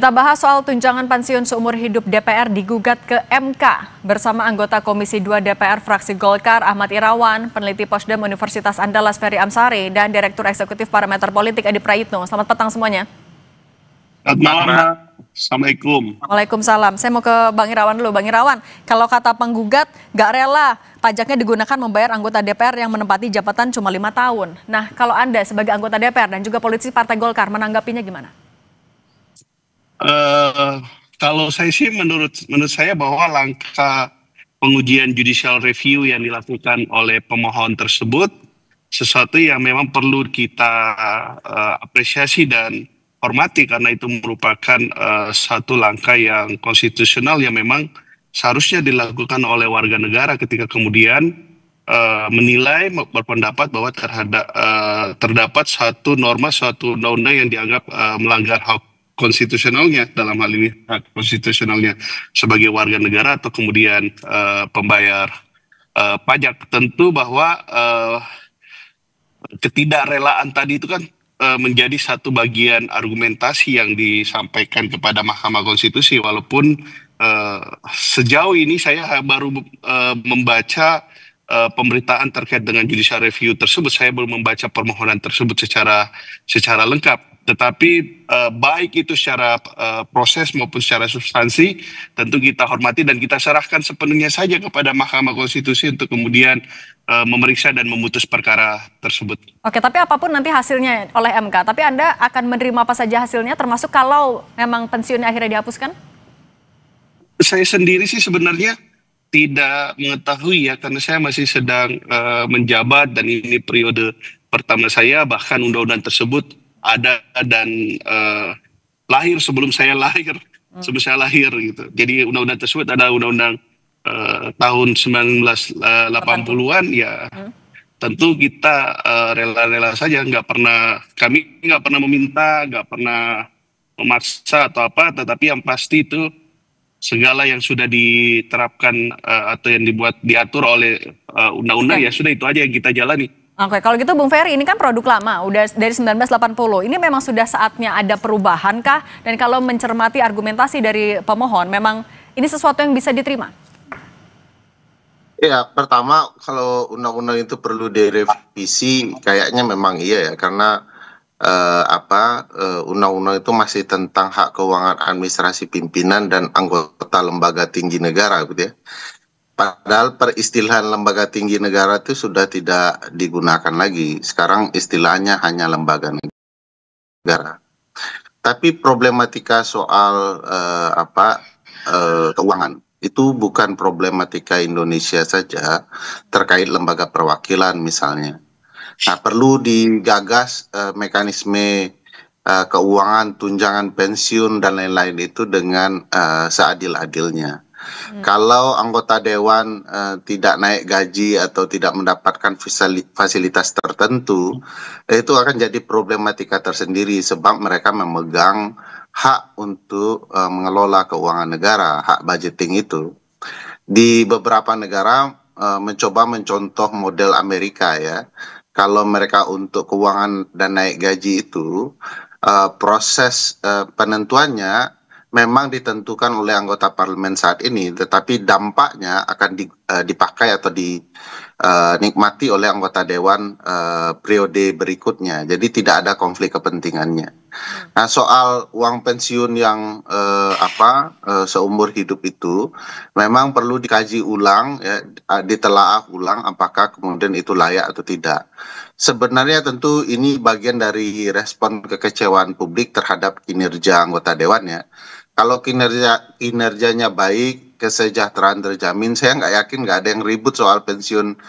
Kita bahas soal tunjangan pensiun seumur hidup DPR digugat ke MK bersama anggota Komisi 2 DPR fraksi Golkar Ahmad Irawan, peneliti Posdem Universitas Andalas Ferry Amsari, dan Direktur Eksekutif Parameter Politik Edi Prayitno. Selamat petang semuanya. Selamat malam, Mbak. Assalamualaikum. Waalaikumsalam. Saya mau ke Bang Irawan dulu. Bang Irawan, kalau kata penggugat gak rela pajaknya digunakan membayar anggota DPR yang menempati jabatan cuma 5 tahun. Nah, kalau Anda sebagai anggota DPR dan juga politisi Partai Golkar menanggapinya gimana? Kalau saya sih menurut saya bahwa langkah pengujian judicial review yang dilakukan oleh pemohon tersebut sesuatu yang memang perlu kita apresiasi dan hormati, karena itu merupakan satu langkah yang konstitusional yang memang seharusnya dilakukan oleh warga negara ketika kemudian menilai, berpendapat bahwa terdapat satu norma, suatu undang-undang yang dianggap melanggar hak konstitusionalnya, dalam hal ini hak konstitusionalnya sebagai warga negara atau kemudian pembayar pajak. Tentu bahwa ketidakrelaan tadi itu kan menjadi satu bagian argumentasi yang disampaikan kepada Mahkamah Konstitusi, walaupun sejauh ini saya baru membaca pemberitaan terkait dengan judicial review tersebut. Saya belum membaca permohonan tersebut secara lengkap. Tetapi baik itu secara proses maupun secara substansi tentu kita hormati dan kita serahkan sepenuhnya saja kepada Mahkamah Konstitusi untuk kemudian memeriksa dan memutus perkara tersebut. Oke, tapi apapun nanti hasilnya oleh MK, tapi Anda akan menerima apa saja hasilnya, termasuk kalau memang pensiunnya akhirnya dihapuskan? Saya sendiri sih sebenarnya tidak mengetahui ya, karena saya masih sedang menjabat dan ini periode pertama saya, bahkan undang-undang tersebut ada dan lahir sebelum saya lahir, gitu. Jadi undang-undang tersebut ada undang-undang tahun 1980-an ya. Tentu kita rela-rela saja, kami nggak pernah meminta, nggak pernah memaksa atau apa, tetapi yang pasti itu segala yang sudah diterapkan atau yang diatur oleh undang-undang ya sudah, itu aja yang kita jalani. Oke, kalau gitu Bung Ferry, ini kan produk lama, udah dari 1980. Ini memang sudah saatnya ada perubahan kah? Dan kalau mencermati argumentasi dari pemohon, memang ini sesuatu yang bisa diterima? Ya, pertama kalau undang-undang itu perlu direvisi, kayaknya memang iya ya, karena undang-undang itu masih tentang hak keuangan administrasi pimpinan dan anggota lembaga tinggi negara, gitu ya. Padahal peristilahan lembaga tinggi negara itu sudah tidak digunakan lagi. Sekarang istilahnya hanya lembaga negara. Tapi problematika soal keuangan itu bukan problematika Indonesia saja, terkait lembaga perwakilan misalnya. Nah, perlu digagas mekanisme keuangan, tunjangan pensiun dan lain-lain itu dengan seadil-adilnya. Kalau anggota dewan tidak naik gaji atau tidak mendapatkan fasilitas tertentu, itu akan jadi problematika tersendiri, sebab mereka memegang hak untuk mengelola keuangan negara, hak budgeting itu. Di beberapa negara mencoba mencontoh model Amerika ya. Kalau mereka untuk keuangan dan naik gaji itu, proses penentuannya memang ditentukan oleh anggota parlemen saat ini, tetapi dampaknya akan dipakai atau dinikmati oleh anggota dewan periode berikutnya. Jadi tidak ada konflik kepentingannya. Nah, soal uang pensiun yang seumur hidup itu memang perlu dikaji ulang, ya, ditelaah ulang apakah kemudian itu layak atau tidak. Sebenarnya tentu ini bagian dari respon kekecewaan publik terhadap kinerja anggota dewan ya. Kalau kinerjanya baik, kesejahteraan terjamin, saya nggak yakin nggak ada yang ribut soal pensiun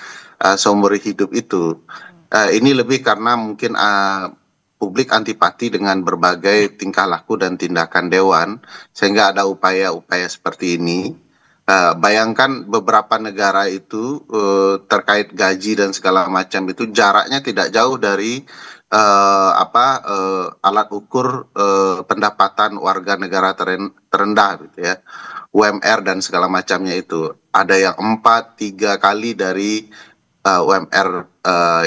seumur hidup itu. Ini lebih karena mungkin publik antipati dengan berbagai tingkah laku dan tindakan dewan, sehingga ada upaya-upaya seperti ini. Bayangkan beberapa negara itu terkait gaji dan segala macam itu jaraknya tidak jauh dari alat ukur pendapatan warga negara terendah gitu ya, UMR dan segala macamnya itu. Ada yang 4-3 kali dari UMR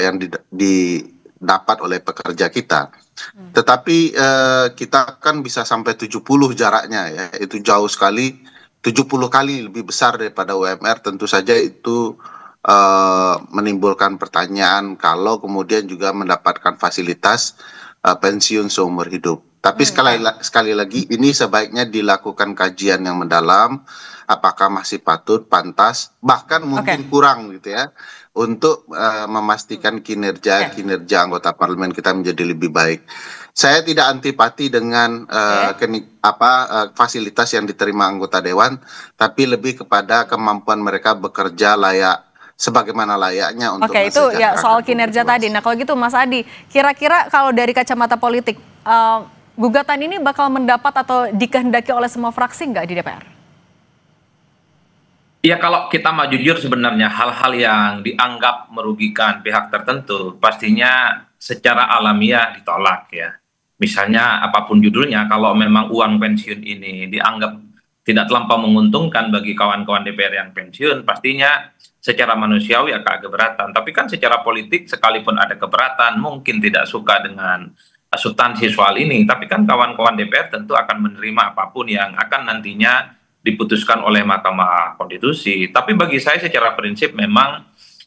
yang didapat oleh pekerja kita. Tetapi kita kan bisa sampai 70 jaraknya ya, itu jauh sekali, 70 kali lebih besar daripada UMR. Tentu saja itu menimbulkan pertanyaan kalau kemudian juga mendapatkan fasilitas pensiun seumur hidup. Tapi sekali lagi ini sebaiknya dilakukan kajian yang mendalam, apakah masih patut, pantas, bahkan mungkin kurang gitu ya, untuk memastikan kinerja anggota parlemen kita menjadi lebih baik. Saya tidak antipati dengan fasilitas yang diterima anggota dewan, tapi lebih kepada kemampuan mereka bekerja sebagaimana layaknya untuk itu ya soal kinerja tadi. Nah kalau gitu Mas Adi, kira-kira kalau dari kacamata politik, gugatan ini bakal mendapat atau dikehendaki oleh semua fraksi nggak di DPR? Ya kalau kita mau jujur sebenarnya hal-hal yang dianggap merugikan pihak tertentu pastinya secara alamiah ditolak ya. Misalnya apapun judulnya, kalau memang uang pensiun ini dianggap tidak terlampau menguntungkan bagi kawan-kawan DPR yang pensiun, pastinya secara manusiawi agak keberatan. Tapi kan secara politik sekalipun ada keberatan, mungkin tidak suka dengan substansi soal ini. Tapi kan kawan-kawan DPR tentu akan menerima apapun yang akan nantinya diputuskan oleh Mahkamah Konstitusi. Tapi bagi saya secara prinsip memang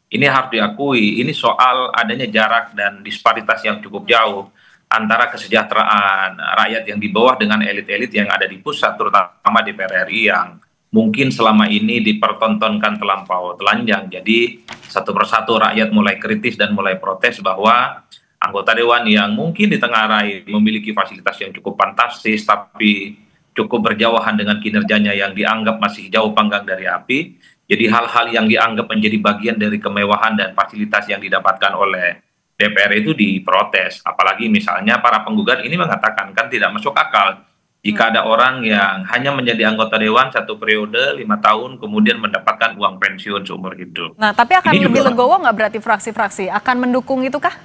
ini harus diakui, ini soal adanya jarak dan disparitas yang cukup jauh antara kesejahteraan rakyat yang di bawah dengan elit-elit yang ada di pusat, terutama DPR RI yang mungkin selama ini dipertontonkan terlampau telanjang. Jadi satu persatu rakyat mulai kritis dan mulai protes bahwa anggota dewan yang mungkin ditengarai memiliki fasilitas yang cukup fantastis tapi cukup berjauhan dengan kinerjanya yang dianggap masih jauh panggang dari api. Jadi hal-hal yang dianggap menjadi bagian dari kemewahan dan fasilitas yang didapatkan oleh DPR itu diprotes. Apalagi misalnya para penggugat ini mengatakan kan tidak masuk akal jika ada orang yang hanya menjadi anggota dewan 1 periode 5 tahun kemudian mendapatkan uang pensiun seumur hidup. Nah tapi akan lebih legowo nggak berarti fraksi-fraksi akan mendukung itu kah?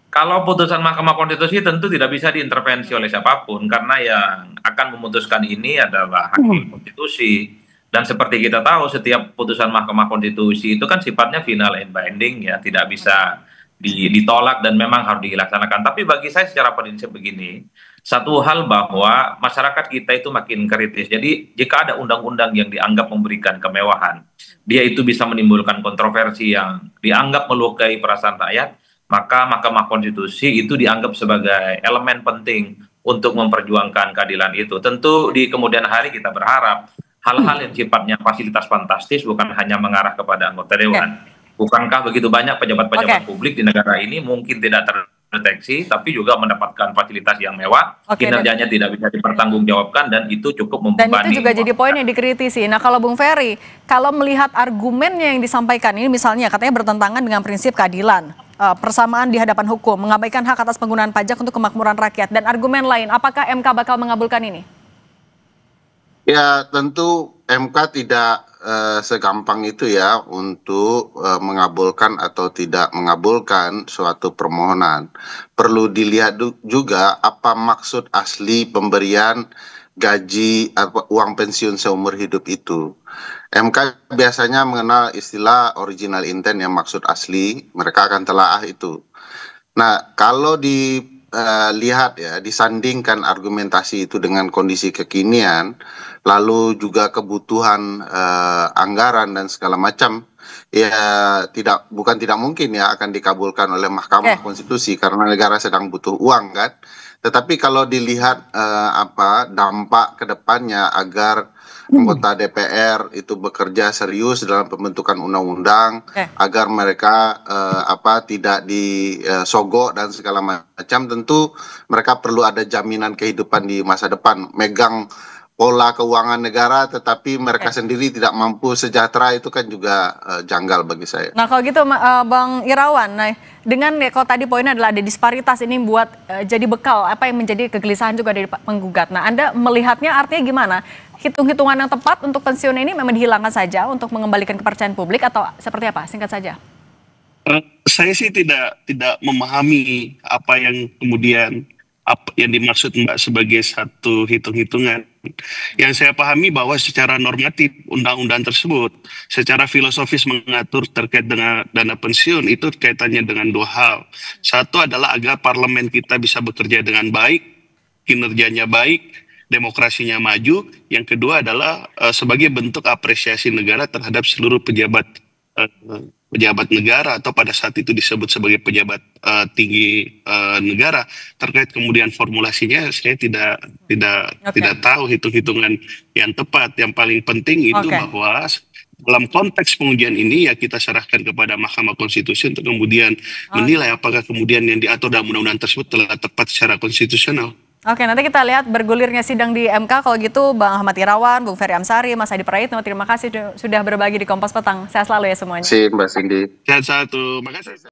Kalau putusan Mahkamah Konstitusi tentu tidak bisa diintervensi oleh siapapun karena yang akan memutuskan ini adalah hakim konstitusi. Dan seperti kita tahu setiap putusan Mahkamah Konstitusi itu kan sifatnya final and binding ya, tidak bisa ditolak dan memang harus dilaksanakan. Tapi bagi saya secara prinsip begini, satu hal bahwa masyarakat kita itu makin kritis. Jadi jika ada undang-undang yang dianggap memberikan kemewahan, dia itu bisa menimbulkan kontroversi yang dianggap melukai perasaan rakyat, maka Mahkamah Konstitusi itu dianggap sebagai elemen penting untuk memperjuangkan keadilan itu. Tentu di kemudian hari kita berharap hal-hal yang sifatnya fasilitas fantastis bukan hanya mengarah kepada anggota dewan. Bukankah begitu banyak pejabat-pejabat publik di negara ini mungkin tidak terdeteksi, tapi juga mendapatkan fasilitas yang mewah, kinerjanya tidak bisa dipertanggungjawabkan, dan itu cukup membebani. Dan itu juga jadi poin yang dikritisi. Nah kalau Bung Ferry, kalau melihat argumennya yang disampaikan ini misalnya katanya bertentangan dengan prinsip keadilan, persamaan di hadapan hukum, mengabaikan hak atas penggunaan pajak untuk kemakmuran rakyat, dan argumen lain, apakah MK bakal mengabulkan ini? Ya tentu MK tidak segampang itu ya untuk mengabulkan atau tidak mengabulkan suatu permohonan. Perlu dilihat juga apa maksud asli pemberian gaji uang pensiun seumur hidup itu. MK biasanya mengenal istilah original intent yang maksud asli, mereka akan telaah itu. Nah kalau dilihat ya, disandingkan argumentasi itu dengan kondisi kekinian, lalu juga kebutuhan anggaran dan segala macam, ya bukan tidak mungkin ya akan dikabulkan oleh Mahkamah Konstitusi karena negara sedang butuh uang kan. Tetapi kalau dilihat dampak kedepannya agar anggota DPR itu bekerja serius dalam pembentukan undang-undang, agar mereka tidak disogok dan segala macam, tentu mereka perlu ada jaminan kehidupan di masa depan. Megang pola keuangan negara tetapi mereka sendiri tidak mampu sejahtera, itu kan juga janggal bagi saya. Nah kalau gitu Bang Irawan, nah, dengan kalau tadi poinnya adalah ada disparitas ini buat jadi bekal apa yang menjadi kegelisahan juga dari penggugat. Nah Anda melihatnya artinya gimana? Hitung-hitungan yang tepat untuk pensiun ini memang dihilangkan saja untuk mengembalikan kepercayaan publik atau seperti apa? Singkat saja. Saya sih tidak memahami apa yang kemudian yang dimaksud Mbak sebagai satu hitung-hitungan. Yang saya pahami bahwa secara normatif undang-undang tersebut secara filosofis mengatur terkait dengan dana pensiun itu kaitannya dengan dua hal. Satu adalah agar parlemen kita bisa bekerja dengan baik, kinerjanya baik, demokrasinya maju. Yang kedua adalah sebagai bentuk apresiasi negara terhadap seluruh pejabat negara atau pada saat itu disebut sebagai pejabat tinggi negara. Terkait kemudian formulasinya saya tidak tahu hitung-hitungan yang tepat. Yang paling penting itu bahwa dalam konteks pengujian ini ya kita serahkan kepada Mahkamah Konstitusi untuk kemudian menilai apakah kemudian yang diatur dalam undang-undang tersebut telah tepat secara konstitusional. Oke, nanti kita lihat bergulirnya sidang di MK. Kalau gitu, Bang Ahmad Irawan, Bung Ferry Amsari, Mas Adi Praitno, terima kasih sudah berbagi di Kompas Petang. Sehat selalu ya semuanya. Terima kasih, Mbak Cindy. Sehat satu, makasih.